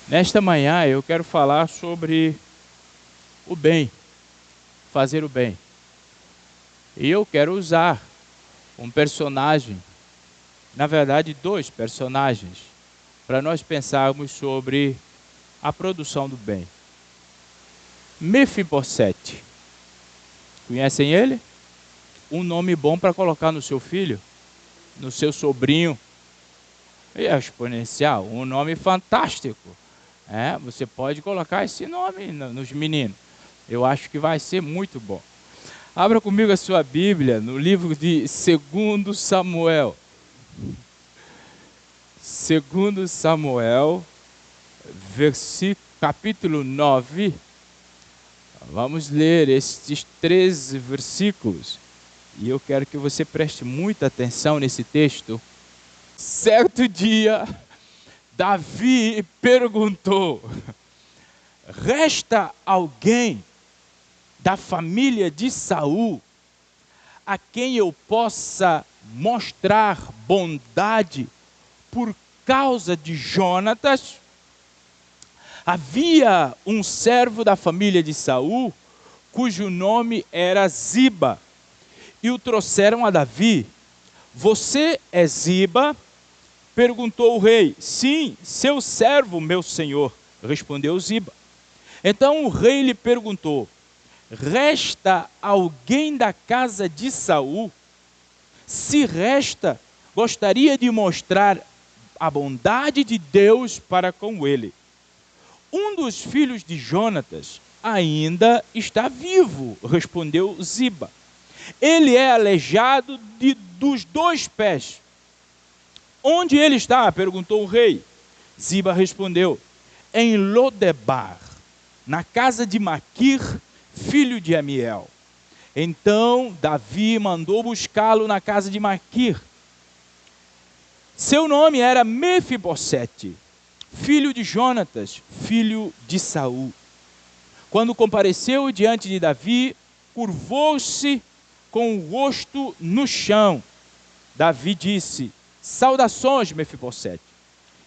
Nesta manhã eu quero falar sobre o bem, fazer o bem. E eu quero usar um personagem, na verdade dois personagens, para nós pensarmos sobre a produção do bem. Mefibosete, conhecem ele? Um nome bom para colocar no seu filho, no seu sobrinho. E é exponencial, um nome fantástico. Você pode colocar esse nome nos meninos. Eu acho que vai ser muito bom. Abra comigo a sua Bíblia no livro de 2 Samuel. 2 Samuel, capítulo 9. Vamos ler estes 13 versículos. E eu quero que você preste muita atenção nesse texto. Certo dia, Davi perguntou: resta alguém da família de Saul a quem eu possa mostrar bondade por causa de Jonatas? Havia um servo da família de Saul, cujo nome era Ziba, e o trouxeram a Davi. Você é Ziba? Perguntou o rei. Sim, seu servo, meu senhor, respondeu Ziba. Então o rei lhe perguntou: resta alguém da casa de Saul? Se resta, gostaria de mostrar a bondade de Deus para com ele. Um dos filhos de Jonatas ainda está vivo, respondeu Ziba. Ele é aleijado dos 2 pés. Onde ele está? Perguntou o rei. Ziba respondeu: em Lodebar, na casa de Maquir, filho de Amiel. Então Davi mandou buscá-lo na casa de Maquir. Seu nome era Mefibosete, filho de Jonatas, filho de Saul. Quando compareceu diante de Davi, curvou-se com o rosto no chão. Davi disse: saudações, Mefibosete.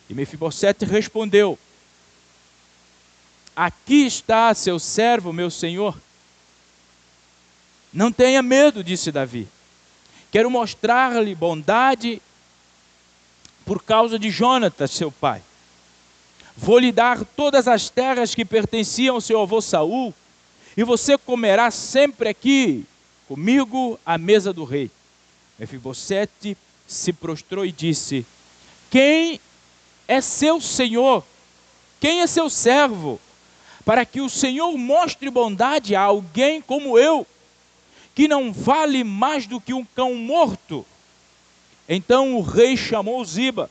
E Mefibosete respondeu: aqui está seu servo, meu senhor. Não tenha medo, disse Davi. Quero mostrar-lhe bondade por causa de Jonatas, seu pai. Vou lhe dar todas as terras que pertenciam ao seu avô Saul, e você comerá sempre aqui comigo à mesa do rei. Mefibosete se prostrou e disse: quem é seu senhor? Quem é seu servo? Para que o Senhor mostre bondade a alguém como eu, que não vale mais do que um cão morto. Então o rei chamou Ziba,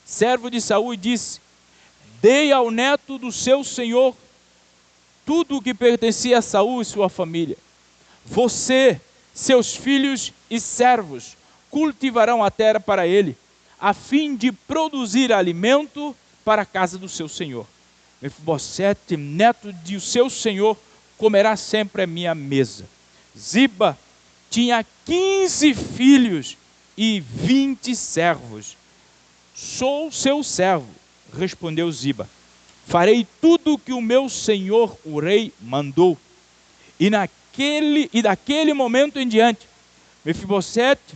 servo de Saul, e disse: dei ao neto do seu senhor tudo o que pertencia a Saul e sua família. Você, seus filhos e servos cultivarão a terra para ele, a fim de produzir alimento para a casa do seu senhor. Mefibosete, neto de seu senhor, comerá sempre à minha mesa. Ziba tinha 15 filhos e 20 servos. Sou seu servo, respondeu Ziba. Farei tudo o que o meu senhor, o rei, mandou. E daquele momento em diante, Mefibosete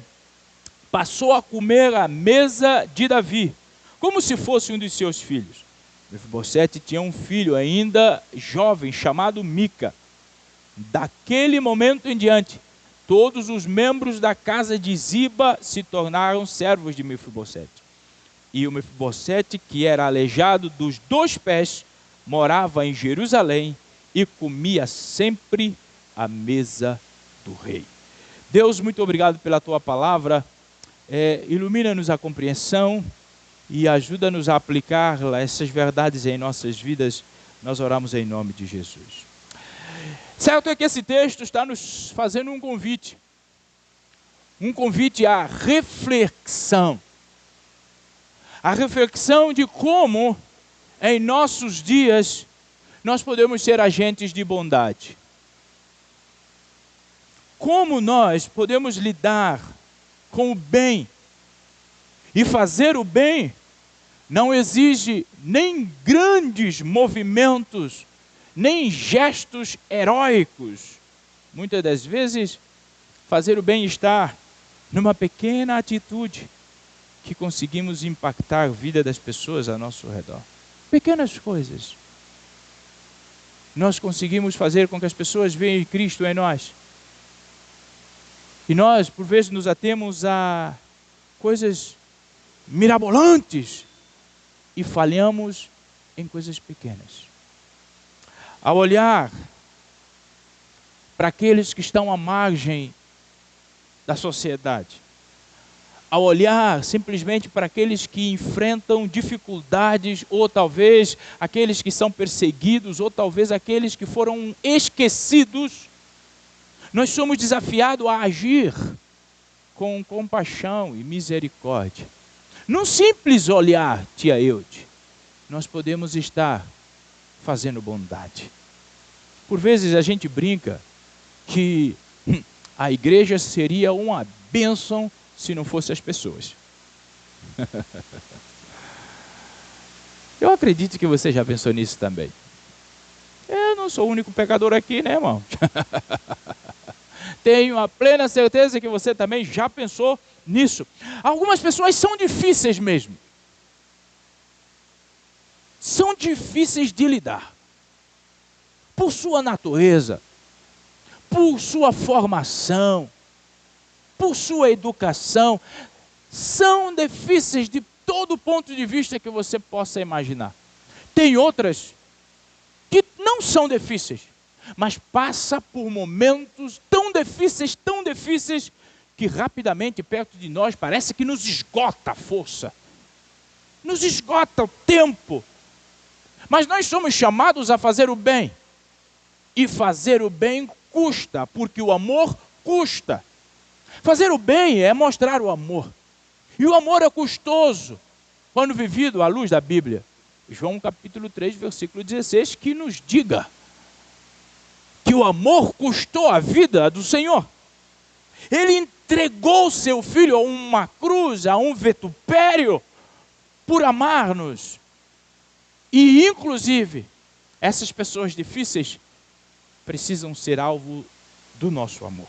passou a comer à mesa de Davi, como se fosse um de seus filhos. Mefibosete tinha um filho ainda jovem, chamado Mica. Daquele momento em diante, todos os membros da casa de Ziba se tornaram servos de Mefibosete. E o Mefibosete, que era aleijado dos 2 pés, morava em Jerusalém e comia sempre à mesa do rei. Deus, muito obrigado pela tua palavra. Ilumina-nos a compreensão e ajuda-nos a aplicar essas verdades em nossas vidas. Nós oramos em nome de Jesus. Certo é que esse texto está nos fazendo um convite à reflexão. A reflexão de como, em nossos dias, nós podemos ser agentes de bondade. Como nós podemos lidar com o bem e fazer o bem não exige nem grandes movimentos, nem gestos heróicos. Muitas das vezes, fazer o bem está numa pequena atitude que conseguimos impactar a vida das pessoas ao nosso redor. Pequenas coisas. Nós conseguimos fazer com que as pessoas vejam Cristo em nós. E nós, por vezes, nos atemos a coisas mirabolantes e falhamos em coisas pequenas. Ao olhar para aqueles que estão à margem da sociedade, ao olhar simplesmente para aqueles que enfrentam dificuldades, ou talvez aqueles que são perseguidos, ou talvez aqueles que foram esquecidos, nós somos desafiados a agir com compaixão e misericórdia. Num simples olhar, tia Eude, nós podemos estar fazendo bondade. Por vezes a gente brinca que a igreja seria uma bênção se não fosse as pessoas. Eu acredito que você já pensou nisso também. Eu não sou o único pecador aqui, né, irmão? Tenho a plena certeza que você também já pensou nisso. Algumas pessoas são difíceis mesmo. São difíceis de lidar. Por sua natureza, por sua formação, por sua educação, são difíceis de todo ponto de vista que você possa imaginar. Tem outras que não são difíceis, mas passa por momentos tão difíceis, que rapidamente perto de nós parece que nos esgota a força, nos esgota o tempo. Mas nós somos chamados a fazer o bem, e fazer o bem custa, porque o amor custa. Fazer o bem é mostrar o amor. E o amor é custoso, quando vivido à luz da Bíblia. João capítulo 3, versículo 16, que nos diga que o amor custou a vida do Senhor. Ele entregou seu filho a uma cruz, a um vitupério, por amar-nos. E, inclusive, essas pessoas difíceis precisam ser alvo do nosso amor.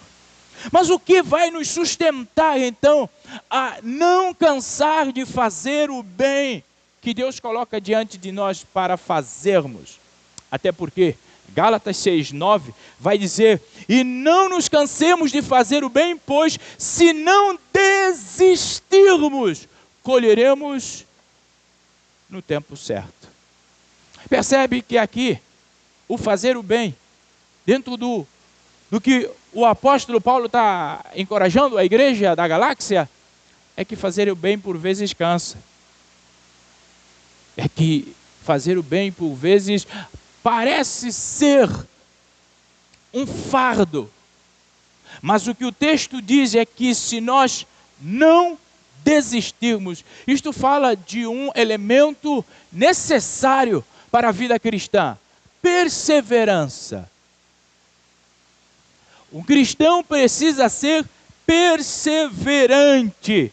Mas o que vai nos sustentar, então, a não cansar de fazer o bem que Deus coloca diante de nós para fazermos? Até porque Gálatas 6:9 vai dizer: e não nos cansemos de fazer o bem, pois se não desistirmos, colheremos no tempo certo. Percebe que aqui, o fazer o bem, dentro do que o apóstolo Paulo está encorajando a igreja da galáxia, é que fazer o bem por vezes cansa. É que fazer o bem por vezes parece ser um fardo. Mas o que o texto diz é que se nós não desistirmos, isto fala de um elemento necessário para a vida cristã: perseverança. O cristão precisa ser perseverante.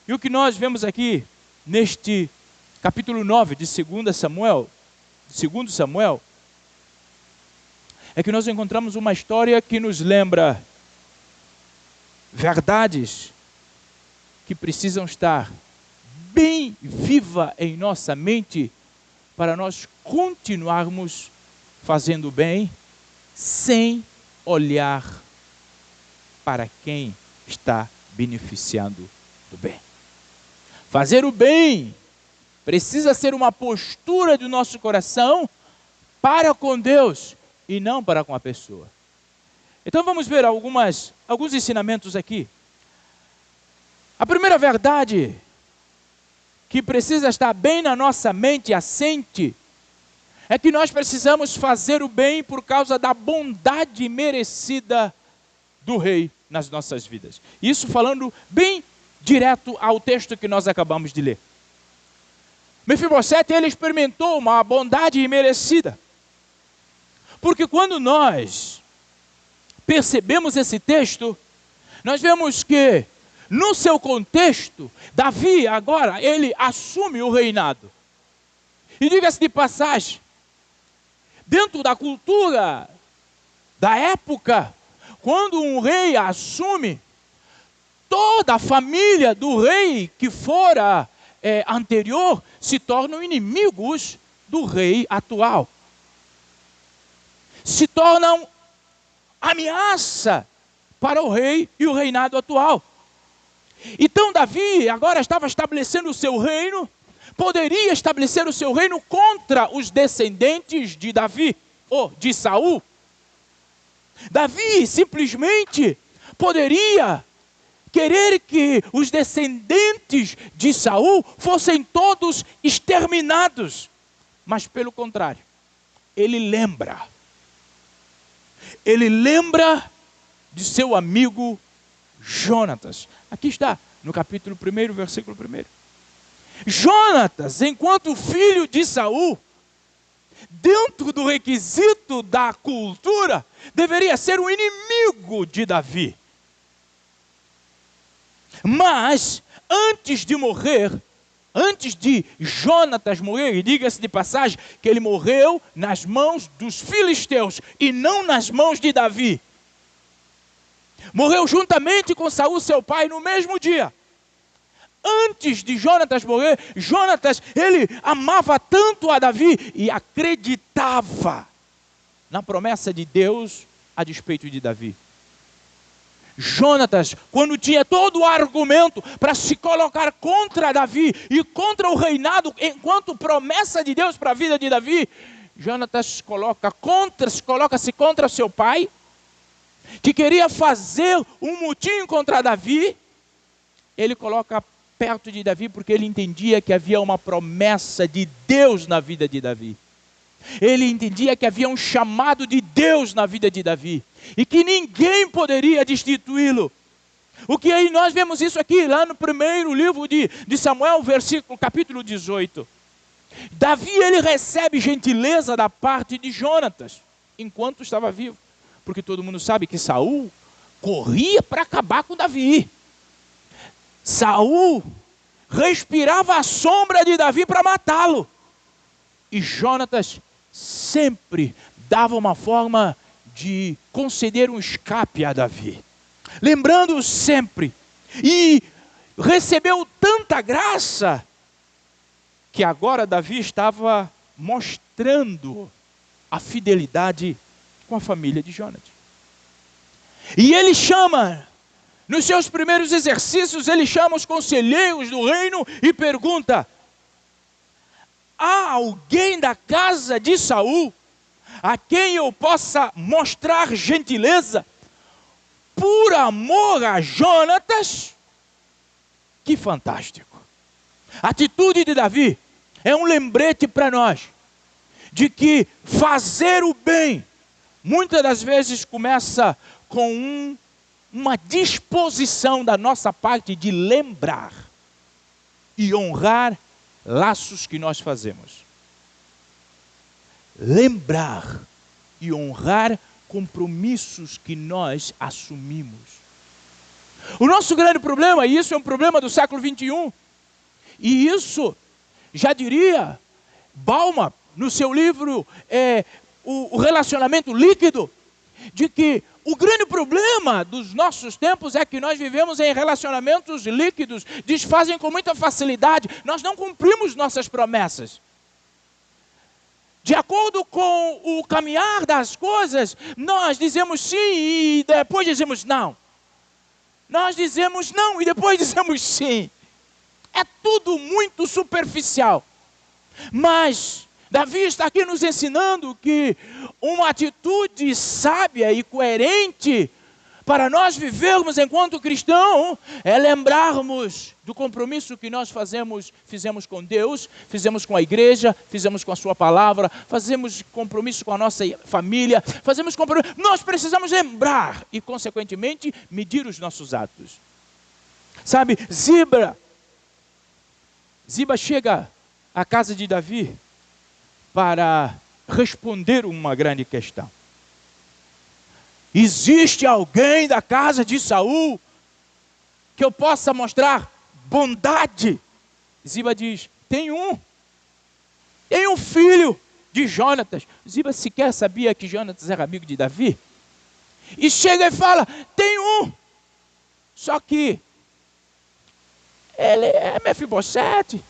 E o que nós vemos aqui neste capítulo 9 de 2 Samuel, é que nós encontramos uma história que nos lembra verdades que precisam estar bem viva em nossa mente para nós continuarmos fazendo o bem sem olhar para quem está beneficiando do bem. Fazer o bem precisa ser uma postura do nosso coração para com Deus e não para com a pessoa. Então vamos ver alguns ensinamentos aqui. A primeira verdade que precisa estar bem na nossa mente assente é que nós precisamos fazer o bem por causa da bondade merecida do Rei nas nossas vidas. Isso falando bem direto ao texto que nós acabamos de ler. Mefibosete, ele experimentou uma bondade imerecida. Porque quando nós percebemos esse texto, nós vemos que no seu contexto, Davi agora, ele assume o reinado. E diga-se de passagem, dentro da cultura da época, quando um rei assume, toda a família do rei que fora anterior se tornam inimigos do rei atual. Se tornam ameaça para o rei e o reinado atual. Então Davi agora estava estabelecendo o seu reino, poderia estabelecer o seu reino contra os descendentes de Davi, ou de Saul. Davi simplesmente poderia querer que os descendentes de Saul fossem todos exterminados. Mas pelo contrário, ele lembra de seu amigo Jonatas. Aqui está, no capítulo 1, versículo 1. Jonatas, enquanto filho de Saul, dentro do requisito da cultura, deveria ser o inimigo de Davi. Mas, antes de morrer, antes de Jonatas morrer, e diga-se de passagem que ele morreu nas mãos dos filisteus e não nas mãos de Davi. Morreu juntamente com Saul, seu pai, no mesmo dia. Antes de Jonatas morrer, Jonatas, ele amava tanto a Davi e acreditava na promessa de Deus a despeito de Davi. Jonatas, quando tinha todo o argumento para se colocar contra Davi e contra o reinado, enquanto promessa de Deus para a vida de Davi, Jonatas se coloca-se contra seu pai, que queria fazer um motim contra Davi. Ele coloca perto de Davi porque ele entendia que havia uma promessa de Deus na vida de Davi. Ele entendia que havia um chamado de Deus na vida de Davi e que ninguém poderia destituí-lo. O que aí nós vemos isso aqui, lá no primeiro livro de Samuel, capítulo 18. Davi, ele recebe gentileza da parte de Jonatas, enquanto estava vivo. Porque todo mundo sabe que Saul corria para acabar com Davi. Saul respirava a sombra de Davi para matá-lo. E Jonatas sempre dava uma forma de conceder um escape a Davi. Lembrando sempre. E recebeu tanta graça que agora Davi estava mostrando a fidelidade com a família de Jonatas. E ele chama, nos seus primeiros exercícios, ele chama os conselheiros do reino e pergunta: há alguém da casa de Saul a quem eu possa mostrar gentileza por amor a Jonatas? Que fantástico! A atitude de Davi é um lembrete para nós de que fazer o bem muitas das vezes começa com uma disposição da nossa parte de lembrar e honrar laços que nós fazemos. Lembrar e honrar compromissos que nós assumimos. O nosso grande problema, e isso é um problema do século 21, e isso, já diria Bauman, no seu livro o relacionamento líquido, de que o grande problema dos nossos tempos é que nós vivemos em relacionamentos líquidos, desfazem com muita facilidade, nós não cumprimos nossas promessas. De acordo com o caminhar das coisas, nós dizemos sim e depois dizemos não. Nós dizemos não e depois dizemos sim. É tudo muito superficial. Mas Davi está aqui nos ensinando que uma atitude sábia e coerente para nós vivermos enquanto cristão é lembrarmos do compromisso que nós fizemos com Deus, fizemos com a igreja, fizemos com a sua palavra, fazemos compromisso com a nossa família, fazemos compromisso. Nós precisamos lembrar e, consequentemente, medir os nossos atos. Sabe, Ziba chega à casa de Davi para responder uma grande questão. Existe alguém da casa de Saul que eu possa mostrar bondade. Ziba diz, tem um filho de Jonatas. Ziba sequer sabia que Jonatas era amigo de Davi. E chega e fala, tem um. Só que ele é Mefibosete.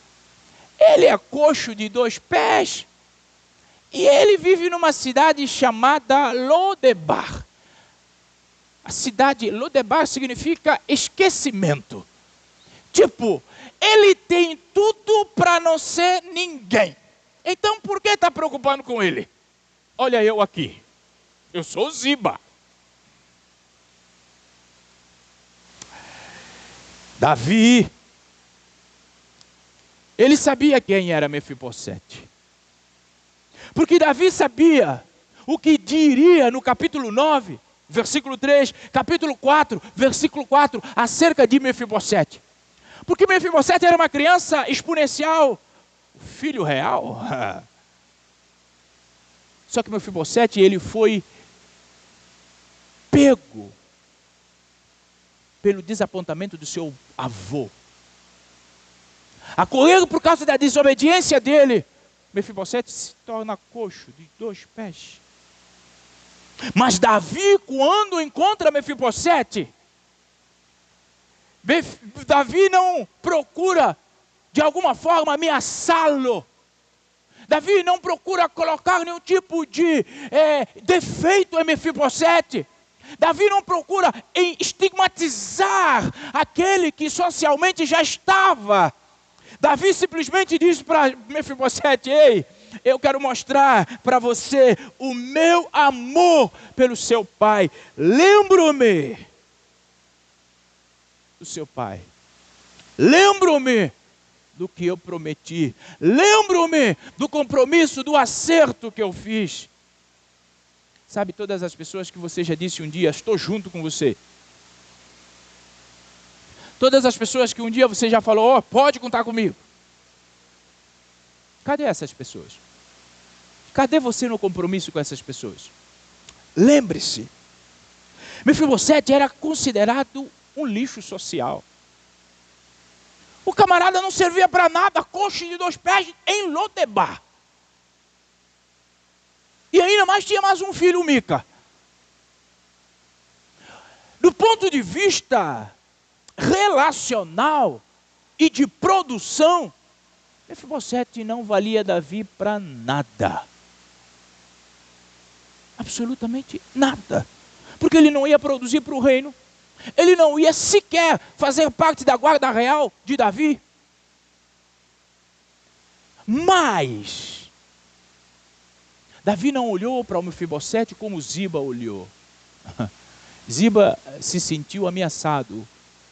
Ele é coxo de 2 pés. E ele vive numa cidade chamada Lodebar. A cidade Lodebar significa esquecimento. Tipo, ele tem tudo para não ser ninguém. Então por que está preocupando com ele? Olha eu aqui. Eu sou Ziba. Davi, ele sabia quem era Mefibosete. Porque Davi sabia o que diria no capítulo 9, versículo 3, capítulo 4, versículo 4, acerca de Mefibosete. Porque Mefibosete era uma criança exponencial, filho real. Só que Mefibosete, ele foi pego pelo desapontamento do seu avô. A correr por causa da desobediência dele, Mefibosete se torna coxo de 2 pés. Mas Davi, quando encontra Mefibosete, Davi não procura de alguma forma ameaçá-lo. Davi não procura colocar nenhum tipo de defeito em Mefibosete. Davi não procura estigmatizar aquele que socialmente já estava. Davi simplesmente diz para Mefibosete, ei, eu quero mostrar para você o meu amor pelo seu pai. Lembro-me do seu pai. Lembro-me do que eu prometi. Lembro-me do compromisso, do acerto que eu fiz. Sabe, todas as pessoas que você já disse um dia, estou junto com você. Todas as pessoas que um dia você já falou, oh, pode contar comigo. Cadê essas pessoas? Cadê você no compromisso com essas pessoas? Lembre-se, Mefibosete era considerado um lixo social. O camarada não servia para nada, coxo de 2 pés em Lodebar. E ainda mais tinha mais um filho, Mica. Do ponto de vista relacional e de produção, Mefibosete não valia Davi para nada. Absolutamente nada. Porque ele não ia produzir para o reino. Ele não ia sequer fazer parte da guarda real de Davi. Mas Davi não olhou para o Mefibosete como Ziba olhou. Ziba se sentiu ameaçado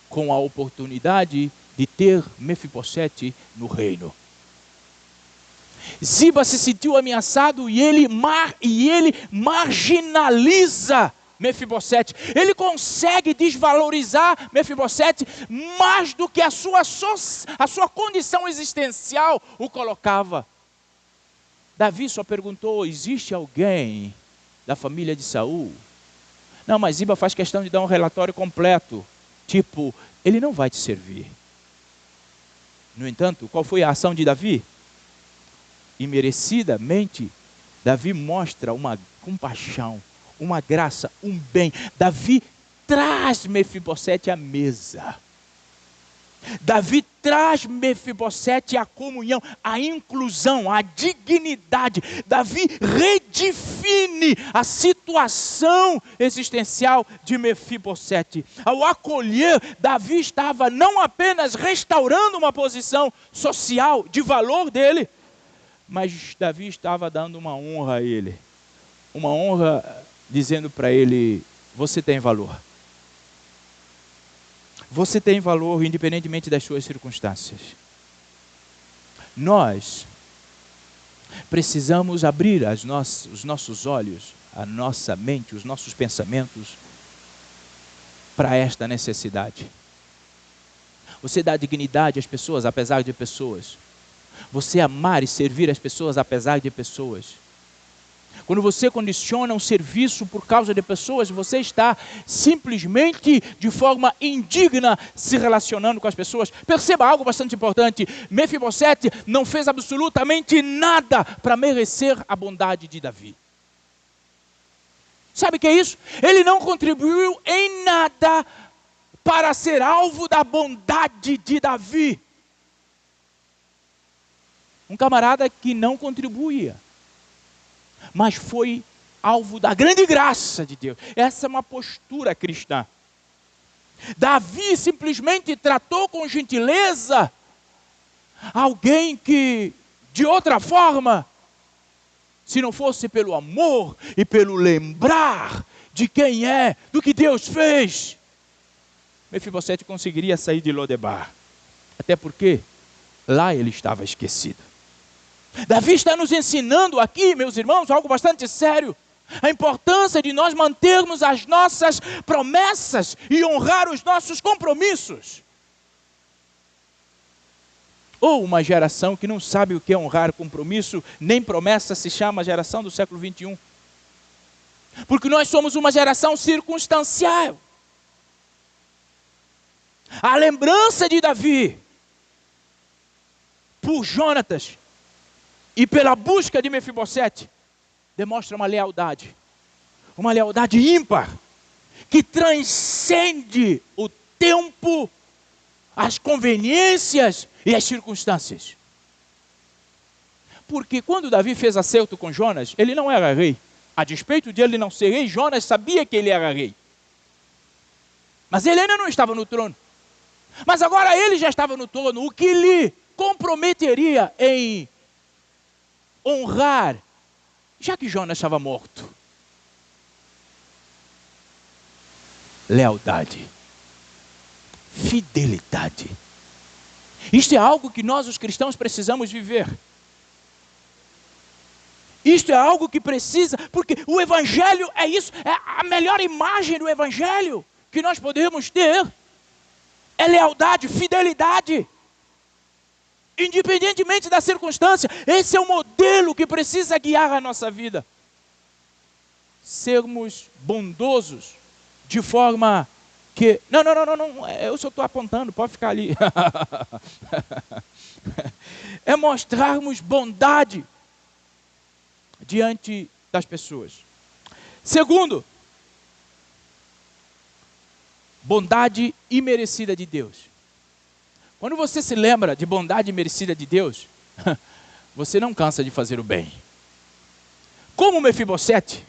com a oportunidade de ter Mefibosete no reino. Ziba se sentiu ameaçado e ele marginaliza Mefibosete. Ele consegue desvalorizar Mefibosete mais do que a sua condição existencial o colocava. Davi só perguntou, existe alguém da família de Saul? Não, mas Ziba faz questão de dar um relatório completo. Tipo, ele não vai te servir. No entanto, qual foi a ação de Davi? Imerecidamente, Davi mostra uma compaixão, uma graça, um bem. Davi traz Mefibosete à mesa. Davi traz Mefibosete à comunhão, à inclusão, à dignidade. Davi redefine a situação existencial de Mefibosete. Ao acolher, Davi estava não apenas restaurando uma posição social de valor dele, mas Davi estava dando uma honra a ele. Uma honra dizendo para ele, você tem valor. Você tem valor independentemente das suas circunstâncias. Nós precisamos abrir os nossos olhos, a nossa mente, os nossos pensamentos para esta necessidade. Você dá dignidade às pessoas apesar de pessoas. Você amar e servir as pessoas apesar de pessoas. Quando você condiciona um serviço por causa de pessoas, você está simplesmente de forma indigna se relacionando com as pessoas. Perceba algo bastante importante. Mefibosete não fez absolutamente nada para merecer a bondade de Davi. Sabe o que é isso? Ele não contribuiu em nada para ser alvo da bondade de Davi. Um camarada que não contribuía, mas foi alvo da grande graça de Deus. Essa é uma postura cristã. Davi simplesmente tratou com gentileza alguém que, de outra forma, se não fosse pelo amor e pelo lembrar de quem é, do que Deus fez, Mefibosete conseguiria sair de Lodebar. Até porque lá ele estava esquecido. Davi está nos ensinando aqui, meus irmãos, algo bastante sério. A importância de nós mantermos as nossas promessas e honrar os nossos compromissos. Ou uma geração que não sabe o que é honrar compromisso, nem promessa, se chama a geração do século 21. Porque nós somos uma geração circunstancial. A lembrança de Davi por Jonatas e pela busca de Mefibosete demonstra uma lealdade ímpar, que transcende o tempo, as conveniências e as circunstâncias. Porque quando Davi fez acerto com Jonas, ele não era rei. A despeito de ele não ser rei, Jonas sabia que ele era rei. Mas ele ainda não estava no trono. Mas agora ele já estava no trono, o que lhe comprometeria em honrar, já que Jonas estava morto. Lealdade, fidelidade. Isto é algo que nós, os cristãos, precisamos viver. Isto é algo que precisa, porque o Evangelho é isso, é a melhor imagem do Evangelho que nós podemos ter. É lealdade, fidelidade. Independentemente da circunstância, esse é o modelo que precisa guiar a nossa vida. Sermos bondosos de forma que... Não, eu só estou apontando, pode ficar ali. É mostrarmos bondade diante das pessoas. Segundo, bondade imerecida de Deus. Quando você se lembra de bondade imerecida de Deus, você não cansa de fazer o bem. Como Mefibosete,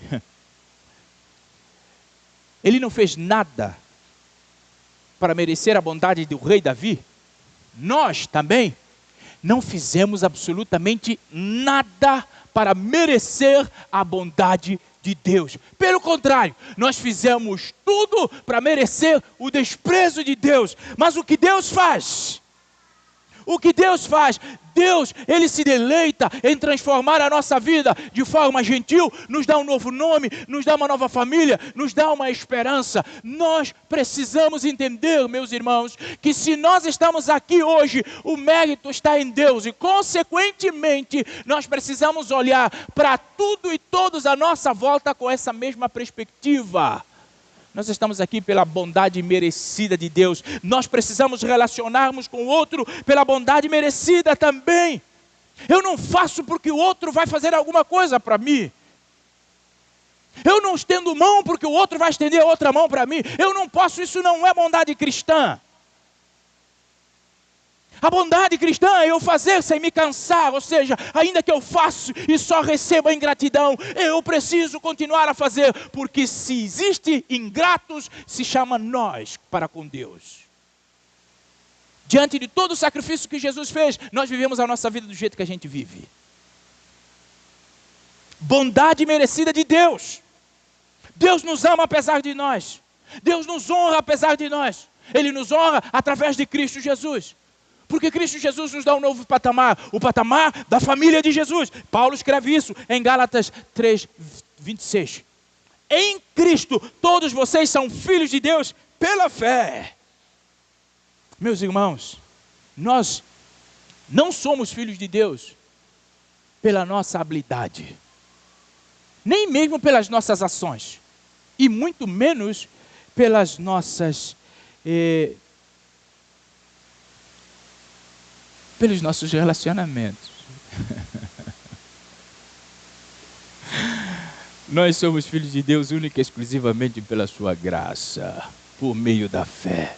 ele não fez nada para merecer a bondade do rei Davi. Nós também não fizemos absolutamente nada para merecer a bondade de Deus. Pelo contrário, nós fizemos tudo para merecer o desprezo de Deus. Mas o que Deus faz? Deus, Ele se deleita em transformar a nossa vida de forma gentil, nos dá um novo nome, nos dá uma nova família, nos dá uma esperança. Nós precisamos entender, meus irmãos, que se nós estamos aqui hoje, o mérito está em Deus e, consequentemente, nós precisamos olhar para tudo e todos à nossa volta com essa mesma perspectiva. Nós estamos aqui pela bondade merecida de Deus. Nós precisamos relacionarmos com o outro pela bondade merecida também. Eu não faço porque o outro vai fazer alguma coisa para mim. Eu não estendo mão porque o outro vai estender outra mão para mim. Eu não posso, isso não é bondade cristã. A bondade cristã é eu fazer sem me cansar, ou seja, ainda que eu faço e só receba ingratidão, eu preciso continuar a fazer, porque se existe ingratos, se chama nós para com Deus. Diante de todo o sacrifício que Jesus fez, nós vivemos a nossa vida do jeito que a gente vive. Bondade merecida de Deus. Deus nos ama apesar de nós. Deus nos honra apesar de nós. Ele nos honra através de Cristo Jesus. Porque Cristo Jesus nos dá um novo patamar, o patamar da família de Jesus. Paulo escreve isso em Gálatas 3:26. Em Cristo, todos vocês são filhos de Deus pela fé. Meus irmãos, nós não somos filhos de Deus pela nossa habilidade. nem mesmo pelas nossas ações, e muito menos pelas nossas, pelos nossos relacionamentos. Nós somos filhos de Deus única e exclusivamente pela sua graça, por meio da fé.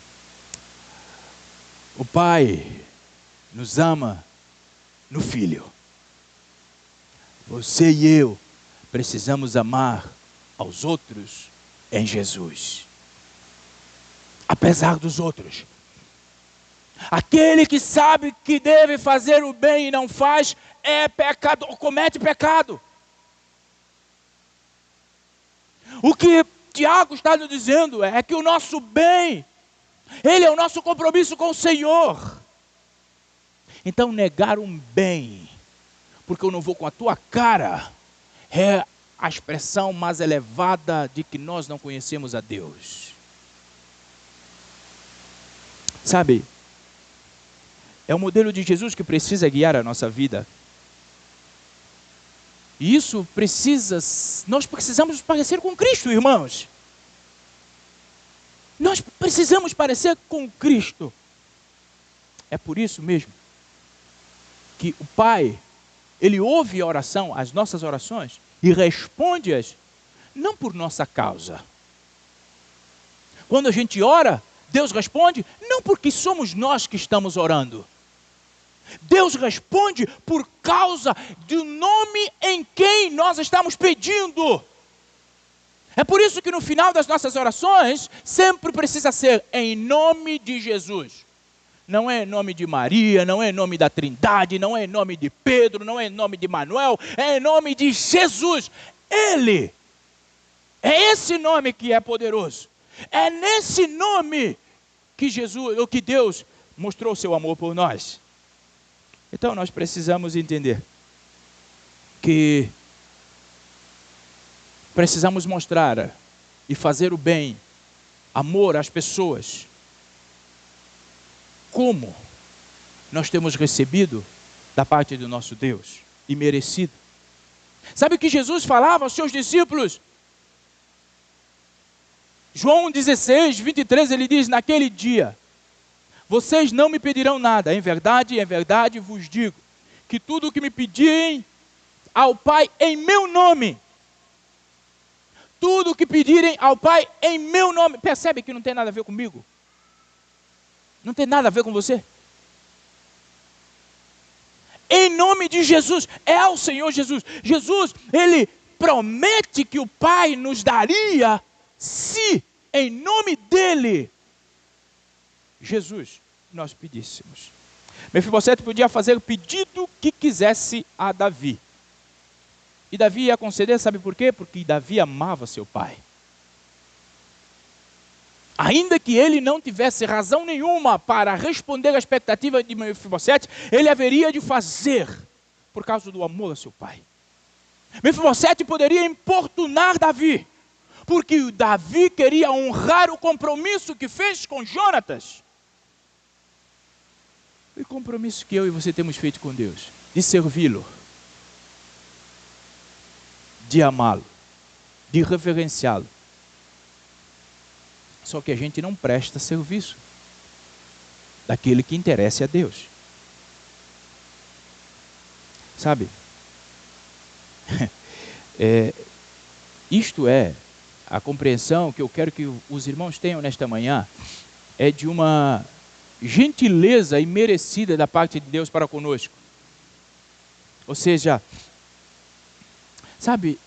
O Pai nos ama no Filho. Você e eu precisamos amar aos outros em Jesus. Apesar dos outros. Aquele que sabe que deve fazer o bem e não faz, é pecador, comete pecado. O que Tiago está nos dizendo é que o nosso bem, ele é o nosso compromisso com o Senhor. Então negar um bem, porque eu não vou com a tua cara, é a expressão mais elevada de que nós não conhecemos a Deus. Sabe, é o modelo de Jesus que precisa guiar a nossa vida. E isso nós precisamos parecer com Cristo, irmãos. Nós precisamos parecer com Cristo. É por isso mesmo que o Pai, Ele ouve a oração, as nossas orações, e responde-as, não por nossa causa. Quando a gente ora, Deus responde, não porque somos nós que estamos orando. Deus responde por causa do nome em quem nós estamos pedindo. É por isso que no final das nossas orações, sempre precisa ser em nome de Jesus. Não é em nome de Maria, não é em nome da Trindade, não é em nome de Pedro, não é em nome de Manuel, é em nome de Jesus. Ele, é esse nome que é poderoso. É nesse nome que Deus mostrou seu amor por nós. Então nós precisamos entender que precisamos mostrar e fazer o bem, amor às pessoas, como nós temos recebido da parte do nosso Deus e merecido. Sabe o que Jesus falava aos seus discípulos? João 16, 23, ele diz, naquele dia, vocês não me pedirão nada, em verdade vos digo, que tudo o que me pedirem ao Pai em meu nome, tudo o que pedirem ao Pai em meu nome, percebe que não tem nada a ver comigo? Não tem nada a ver com você? Em nome de Jesus, é ao Senhor Jesus. Jesus, Ele promete que o Pai nos daria, se em nome dEle, Jesus, nós pedíssemos. Mefibosete podia fazer o pedido que quisesse a Davi. E Davi ia conceder, sabe por quê? Porque Davi amava seu pai. Ainda que ele não tivesse razão nenhuma para responder à expectativa de Mefibosete, ele haveria de fazer, por causa do amor a seu pai. Mefibosete poderia importunar Davi, porque Davi queria honrar o compromisso que fez com Jonatas. O compromisso que eu e você temos feito com Deus, de servi-lo, de amá-lo, de reverenciá-lo. Só que a gente não presta serviço daquele que interessa a Deus. Sabe? Isto é, a compreensão que eu quero que os irmãos tenham nesta manhã, é de uma gentileza imerecida da parte de Deus para conosco. Ou seja, sabe,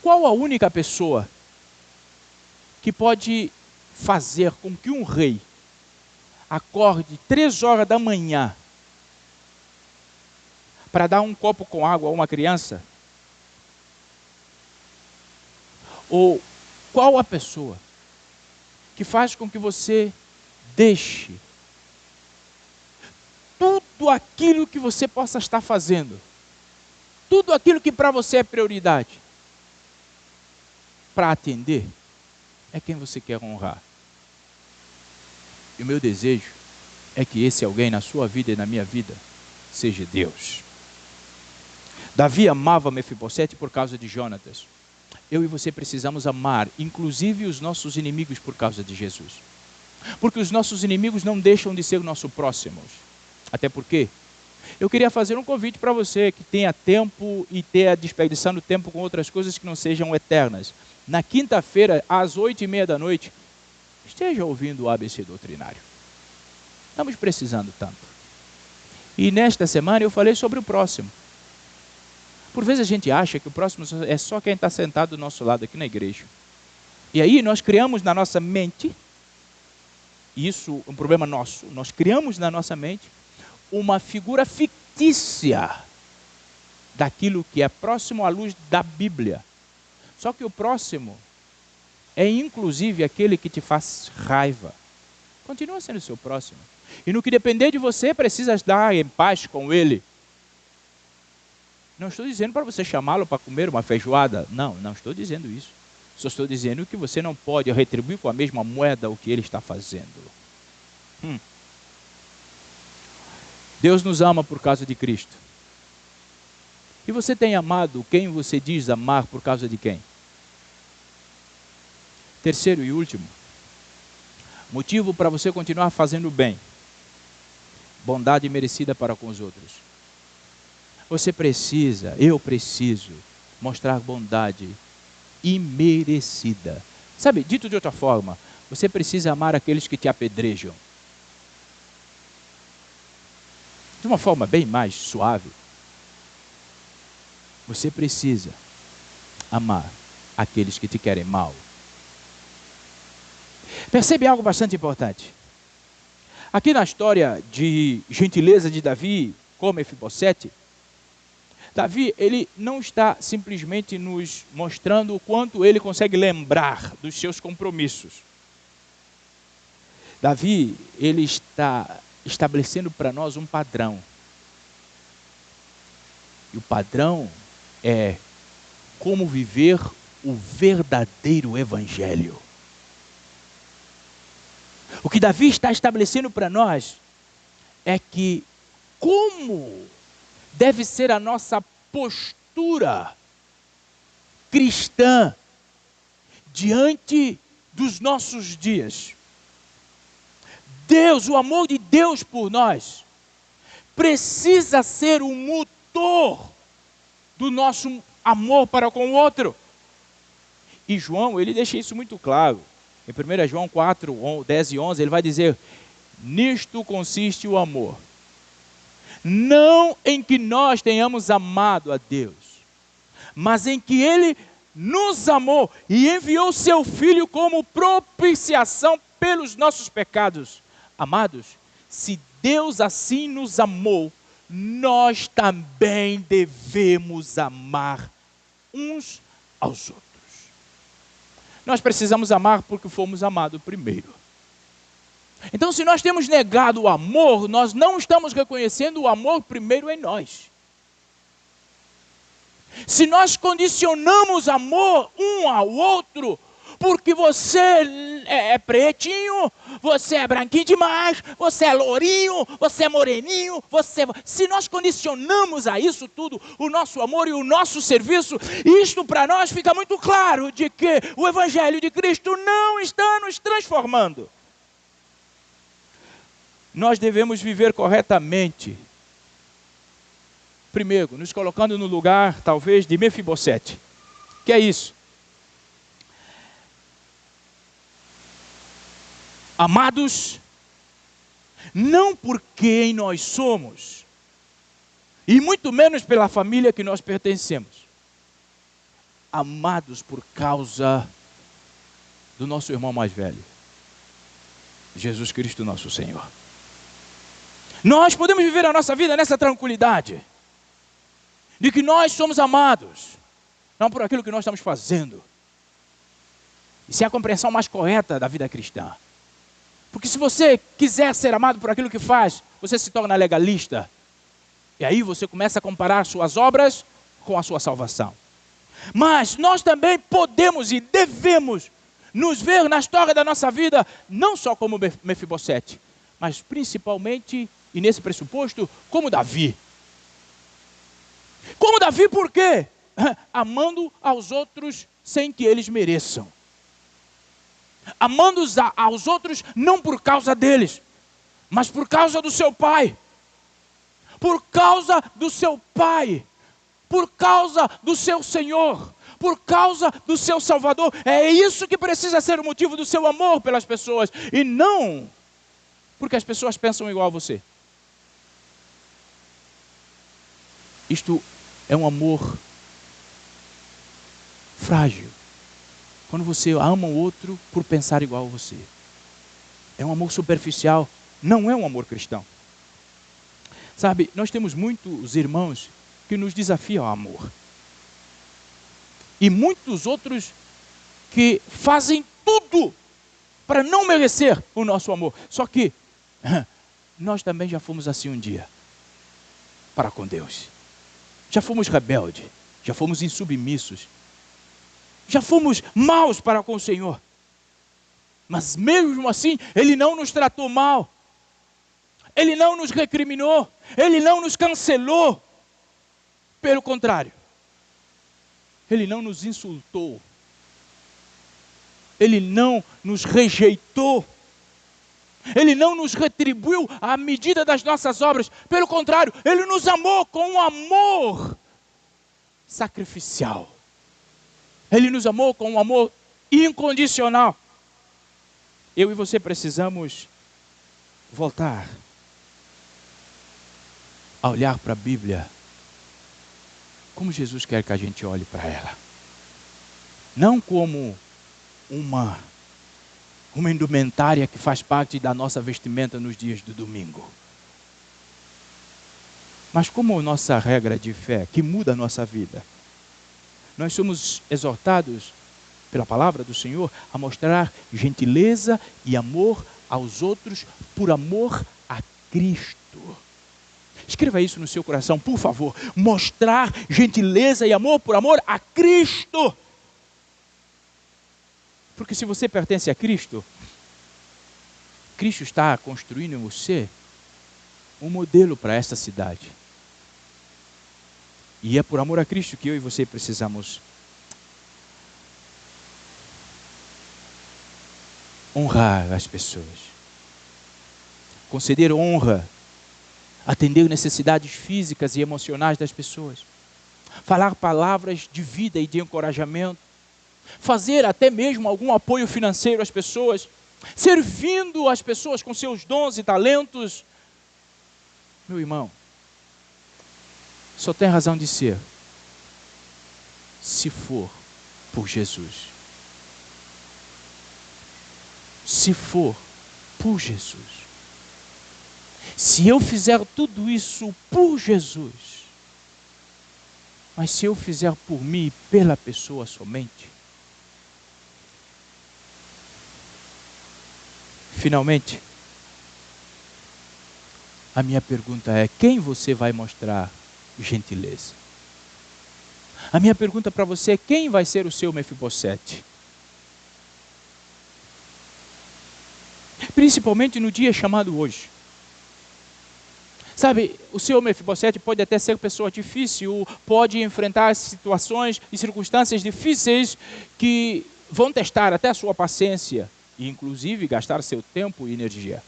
qual a única pessoa que pode fazer com que um rei acorde 3 horas da manhã para dar um copo com água a uma criança? Ou qual a pessoa que faz com que você deixe tudo aquilo que você possa estar fazendo, tudo aquilo que para você é prioridade, para atender, é quem você quer honrar. E o meu desejo é que esse alguém na sua vida e na minha vida seja Deus. Davi amava Mefibosete por causa de Jonatas. Eu e você precisamos amar, inclusive os nossos inimigos, por causa de Jesus. Porque os nossos inimigos não deixam de ser nossos próximos. Até porque eu queria fazer um convite para você que tenha tempo e tenha desperdiçando tempo com outras coisas que não sejam eternas. Na quinta-feira, às 8h30 da noite, esteja ouvindo o ABC Doutrinário. Estamos precisando tanto. E nesta semana eu falei sobre o próximo. Por vezes a gente acha que o próximo é só quem está sentado do nosso lado aqui na igreja. E aí nós criamos na nossa mente, isso é um problema nosso, nós criamos na nossa mente uma figura fictícia daquilo que é próximo à luz da Bíblia. Só que o próximo é inclusive aquele que te faz raiva. Continua sendo seu próximo. E no que depender de você, precisa estar em paz com ele. Não estou dizendo para você chamá-lo para comer uma feijoada. Não estou dizendo isso. Só estou dizendo que você não pode retribuir com a mesma moeda o que ele está fazendo. Deus nos ama por causa de Cristo. E você tem amado quem você diz amar por causa de quem? Terceiro e último, motivo para você continuar fazendo bem. Bondade merecida para com os outros. Você precisa, eu preciso, mostrar bondade imerecida. Sabe, dito de outra forma, você precisa amar aqueles que te apedrejam. De uma forma bem mais suave. Você precisa amar aqueles que te querem mal. Percebe algo bastante importante. Aqui na história de gentileza de Davi com Mefibosete, Davi, ele não está simplesmente nos mostrando o quanto ele consegue lembrar dos seus compromissos. Davi, ele está estabelecendo para nós um padrão. E o padrão é como viver o verdadeiro evangelho. O que Davi está estabelecendo para nós é que como deve ser a nossa postura cristã diante dos nossos dias. Deus, o amor de Deus por nós, precisa ser o motor do nosso amor para com o outro. E João, ele deixa isso muito claro. Em 1 João 4, 10 e 11, ele vai dizer: nisto consiste o amor. Não em que nós tenhamos amado a Deus, mas em que Ele nos amou e enviou seu Filho como propiciação pelos nossos pecados. Amados, se Deus assim nos amou, nós também devemos amar uns aos outros. Nós precisamos amar porque fomos amados primeiro. Então, se nós temos negado o amor, nós não estamos reconhecendo o amor primeiro em nós. Se nós condicionamos amor um ao outro, porque você é pretinho, você é branquinho demais, você é lourinho, você é moreninho, se nós condicionamos a isso tudo, o nosso amor e o nosso serviço, isto para nós fica muito claro de que o Evangelho de Cristo não está nos transformando. Nós devemos viver corretamente. Primeiro, nos colocando no lugar, talvez, de Mefibosete. Que é isso? Amados, não por quem nós somos, e muito menos pela família que nós pertencemos. Amados por causa do nosso irmão mais velho, Jesus Cristo, nosso Senhor. Nós podemos viver a nossa vida nessa tranquilidade, de que nós somos amados, não por aquilo que nós estamos fazendo. Isso é a compreensão mais correta da vida cristã. Porque se você quiser ser amado por aquilo que faz, você se torna legalista. E aí você começa a comparar suas obras com a sua salvação. Mas nós também podemos e devemos nos ver na história da nossa vida, não só como Mefibosete, mas principalmente, e nesse pressuposto, como Davi. Como Davi, por quê? Amando aos outros sem que eles mereçam. Amando aos outros não por causa deles, mas por causa do seu pai. Por causa do seu pai. Por causa do seu Senhor. Por causa do seu Salvador. É isso que precisa ser o motivo do seu amor pelas pessoas. E não porque as pessoas pensam igual a você. Isto é um amor frágil. Quando você ama o outro por pensar igual a você. É um amor superficial. Não é um amor cristão. Sabe, nós temos muitos irmãos que nos desafiam ao amor. E muitos outros que fazem tudo para não merecer o nosso amor. Só que nós também já fomos assim um dia para com Deus. Já fomos rebeldes, já fomos insubmissos, já fomos maus para com o Senhor. Mas mesmo assim, Ele não nos tratou mal. Ele não nos recriminou. Ele não nos cancelou. Pelo contrário, Ele não nos insultou. Ele não nos rejeitou. Ele não nos retribuiu à medida das nossas obras. Pelo contrário, Ele nos amou com um amor sacrificial. Ele nos amou com um amor incondicional. Eu e você precisamos voltar a olhar para a Bíblia como Jesus quer que a gente olhe para ela. Não como uma indumentária que faz parte da nossa vestimenta nos dias do domingo. Mas como nossa regra de fé, que muda a nossa vida. Nós somos exortados pela palavra do Senhor a mostrar gentileza e amor aos outros por amor a Cristo. Escreva isso no seu coração, por favor. Mostrar gentileza e amor por amor a Cristo. Porque se você pertence a Cristo, Cristo está construindo em você um modelo para esta cidade. E é por amor a Cristo que eu e você precisamos honrar as pessoas. Conceder honra. Atender necessidades físicas e emocionais das pessoas. Falar palavras de vida e de encorajamento. Fazer até mesmo algum apoio financeiro às pessoas. Servindo as pessoas com seus dons e talentos. Meu irmão, só tem razão de ser se for por Jesus. Se for por Jesus. Se eu fizer tudo isso por Jesus, mas se eu fizer por mim e pela pessoa somente, finalmente, a minha pergunta é: quem você vai mostrar gentileza? A minha pergunta para você é: quem vai ser o seu Mefibosete? Principalmente no dia chamado hoje. Sabe, o seu Mefibosete pode até ser pessoa difícil, pode enfrentar situações e circunstâncias difíceis que vão testar até a sua paciência e inclusive gastar seu tempo e energia.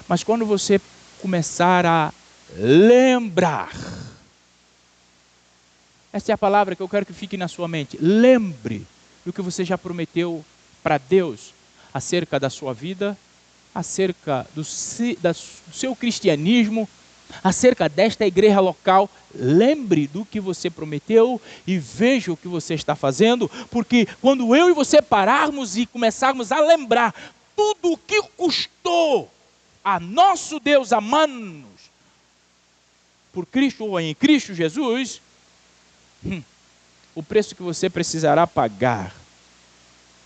Mas quando você começar a lembrar, essa é a palavra que eu quero que fique na sua mente, lembre do que você já prometeu para Deus acerca da sua vida, acerca do seu cristianismo, acerca desta igreja local. Lembre do que você prometeu e veja o que você está fazendo, porque quando eu e você pararmos e começarmos a lembrar tudo o que custou a nosso Deus amando-nos por Cristo ou em Cristo Jesus, o preço que você precisará pagar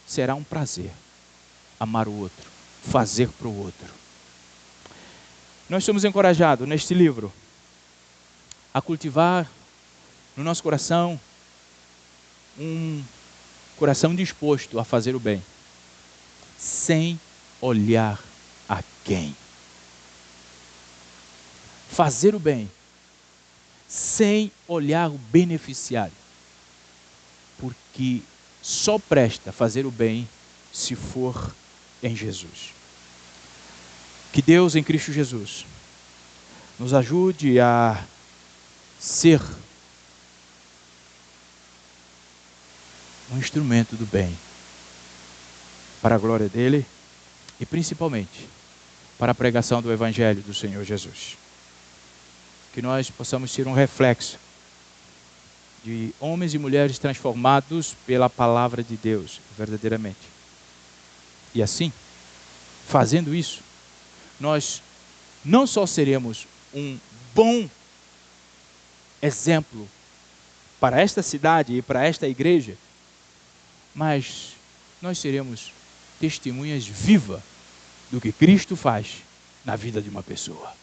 será um prazer. Amar o outro, fazer para o outro. Nós somos encorajados neste livro a cultivar no nosso coração um coração disposto a fazer o bem, sem olhar a quem. Fazer o bem, sem olhar o beneficiário, porque só presta fazer o bem se for em Jesus. Que Deus em Cristo Jesus nos ajude a ser um instrumento do bem, para a glória dele e principalmente para a pregação do Evangelho do Senhor Jesus. Que nós possamos ser um reflexo de homens e mulheres transformados pela palavra de Deus, verdadeiramente. E assim, fazendo isso, nós não só seremos um bom exemplo para esta cidade e para esta igreja, mas nós seremos testemunhas vivas do que Cristo faz na vida de uma pessoa.